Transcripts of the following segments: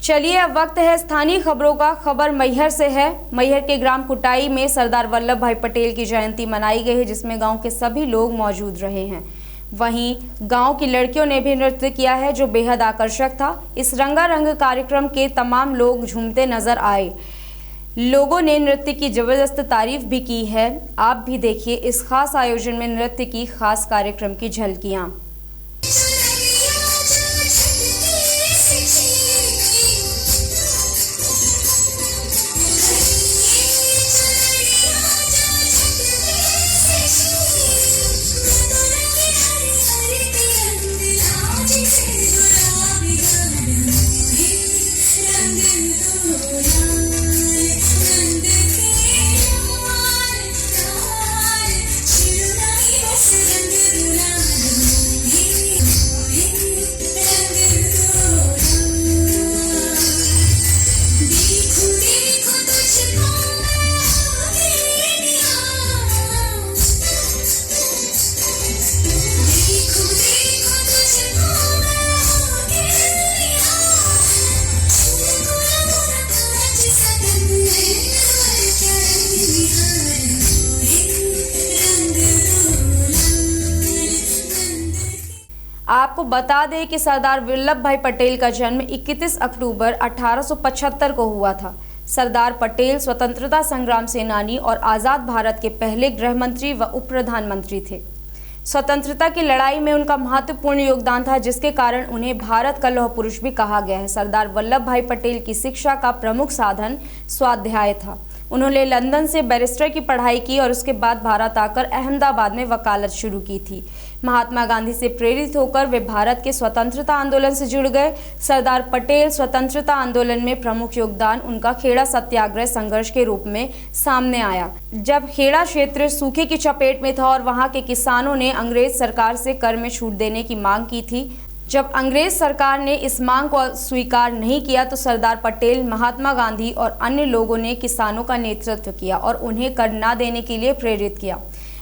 चलिए अब वक्त है स्थानीय खबरों का। खबर मैहर से है। मैहर के ग्राम कुटाई में सरदार वल्लभ भाई पटेल की जयंती मनाई गई है, जिसमें गांव के सभी लोग मौजूद रहे हैं। वहीं गांव की लड़कियों ने भी नृत्य किया है, जो बेहद आकर्षक था। इस रंगारंग कार्यक्रम के तमाम लोग झूमते नजर आए। लोगों ने नृत्य की जबरदस्त तारीफ भी की है। आप भी देखिए इस खास आयोजन में नृत्य की खास कार्यक्रम की झलकियां। आपको बता दें कि सरदार वल्लभ भाई पटेल का जन्म 31 अक्टूबर 1875 को हुआ था। सरदार पटेल स्वतंत्रता संग्राम सेनानी और आज़ाद भारत के पहले गृह मंत्री व उप प्रधानमंत्री थे। स्वतंत्रता की लड़ाई में उनका महत्वपूर्ण योगदान था, जिसके कारण उन्हें भारत का लौह पुरुष भी कहा गया है। सरदार वल्लभ भाई पटेल की शिक्षा का प्रमुख साधन स्वाध्याय था। उन्होंने लंदन से बैरिस्टर की पढ़ाई की और उसके बाद भारत आकर अहमदाबाद में वकालत शुरू की थी। महात्मा गांधी से प्रेरित होकर वे भारत के स्वतंत्रता आंदोलन से जुड़ गए। सरदार पटेल स्वतंत्रता आंदोलन में प्रमुख योगदान उनका खेड़ा सत्याग्रह संघर्ष के रूप में सामने आया, जब खेड़ा क्षेत्र सूखे की चपेट में था और वहां के किसानों ने अंग्रेज सरकार से कर में छूट देने की मांग की थी। जब अंग्रेज सरकार ने इस मांग को स्वीकार नहीं किया तो सरदार पटेल, महात्मा गांधी और अन्य लोगों ने किसानों का नेतृत्व किया और उन्हें कर न देने के लिए प्रेरित किया।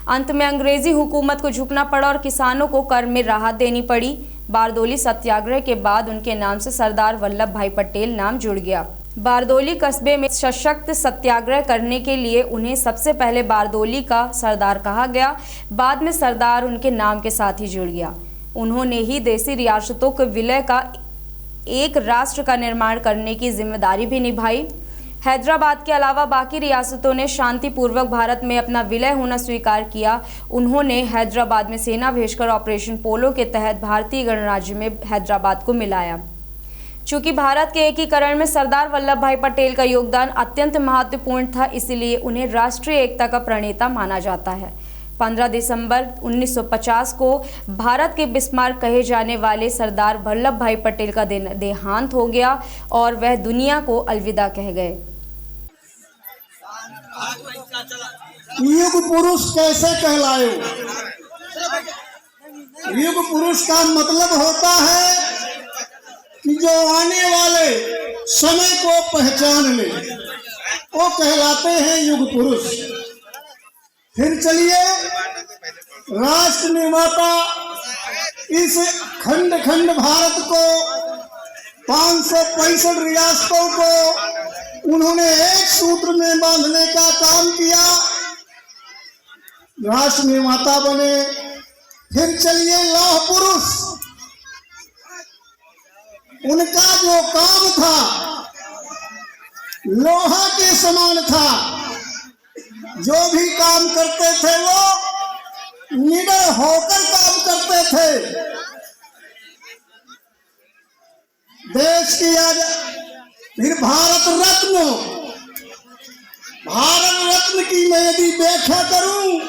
अंत में अंग्रेजी हुकूमत को झुकना पड़ा और किसानों को कर में राहत देनी पड़ी। बारदोली सत्याग्रह के बाद उनके नाम से सरदार वल्लभ भाई पटेल नाम जुड़ गया। बारदोली कस्बे में सशक्त सत्याग्रह करने के लिए उन्हें सबसे पहले बारदोली का सरदार कहा गया। बाद में सरदार उनके नाम के साथ ही जुड़ गया। उन्होंने ही देसी रियासतों के विलय का एक राष्ट्र का निर्माण करने की जिम्मेदारी भी निभाई। हैदराबाद के अलावा बाकी रियासतों ने शांतिपूर्वक भारत में अपना विलय होना स्वीकार किया। उन्होंने हैदराबाद में सेना भेजकर ऑपरेशन पोलो के तहत भारतीय गणराज्य में हैदराबाद को मिलाया। चूंकि भारत के एकीकरण में सरदार वल्लभ भाई पटेल का योगदान अत्यंत महत्वपूर्ण था, इसलिए उन्हें राष्ट्रीय एकता का प्रणेता माना जाता है। 15 दिसंबर 1950 को भारत के बिस्मार्क कहे जाने वाले सरदार वल्लभ भाई पटेल का देहांत हो गया और वह दुनिया को अलविदा कह गए। युग पुरुष कैसे कहलाए? युग पुरुष का मतलब होता है कि जो आने वाले समय को पहचान ले, वो कहलाते हैं युग पुरुष। फिर चलिए, राष्ट्र निर्माता इस खंड खंड भारत को 565 रियासतों को उन्होंने एक सूत्र में बांधने का काम किया, राष्ट्र निर्माता बने। फिर चलिए, लौह पुरुष, उनका जो काम था लोहा के समान था। जो भी काम करते थे वो निडर होकर काम करते थे। देश की आज फिर भारत रत्न की मैं यदि व्याख्या करूं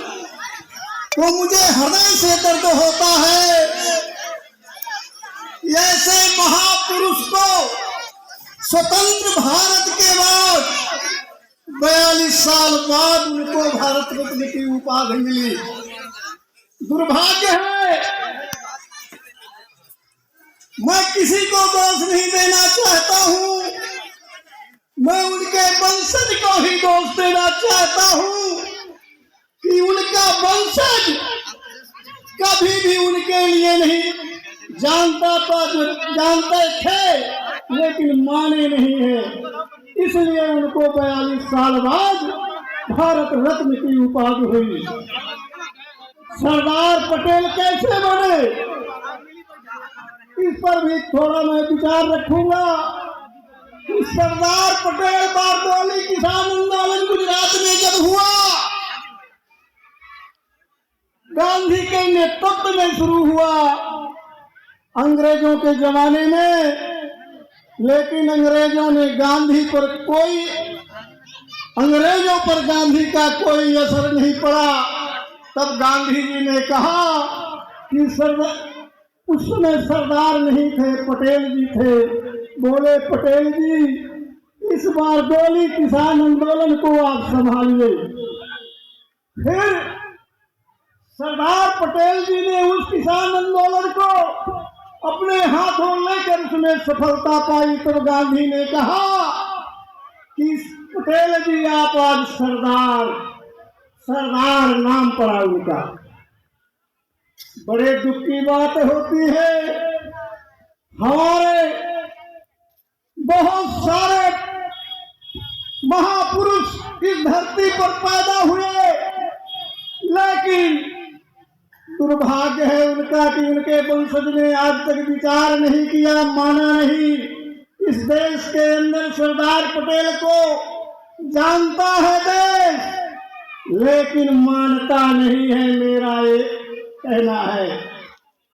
तो मुझे हृदय से दर्द होता है। ऐसे महापुरुष को स्वतंत्र भारत के बाद 42 साल बाद उनको भारत रत्न की उपाधि मिली। दुर्भाग्य है। मैं किसी को दोष नहीं देना चाहता हूं, मैं उनके वंशज को ही दोष देना चाहता हूं कि उनका वंशज कभी भी उनके लिए नहीं जानते थे लेकिन माने नहीं है, इसलिए उनको 42 साल बाद भारत रत्न की उपाधि हुई। सरदार पटेल कैसे बने, इस पर भी थोड़ा मैं विचार रखूंगा। सरदार पटेल बारडोली किसान आंदोलन गुजरात में जब हुआ, गांधी के नेतृत्व में शुरू हुआ अंग्रेजों के जमाने में, लेकिन अंग्रेजों पर गांधी का कोई असर नहीं पड़ा। तब गांधी जी ने कहा कि उस समय सरदार नहीं थे, पटेल जी थे। बोले पटेल जी, इस बार बारडोली किसान आंदोलन को आप संभालिए। फिर सरदार पटेल जी ने उस किसान आंदोलन को अपने हाथों लेकर उसमें सफलता पाई। तब गांधी ने कहा कि पटेल जी आप आज सरदार नाम पड़ा उनका। बड़े दुख की बात होती है, हमारे बहुत सारे महापुरुष इस धरती पर पैदा हुए, लेकिन दुर्भाग्य है उनका कि उनके वंशज ने आज तक विचार नहीं किया, माना नहीं। इस देश के अंदर सरदार पटेल को जानता है देश, लेकिन मानता नहीं है, मेरा ये कहना है।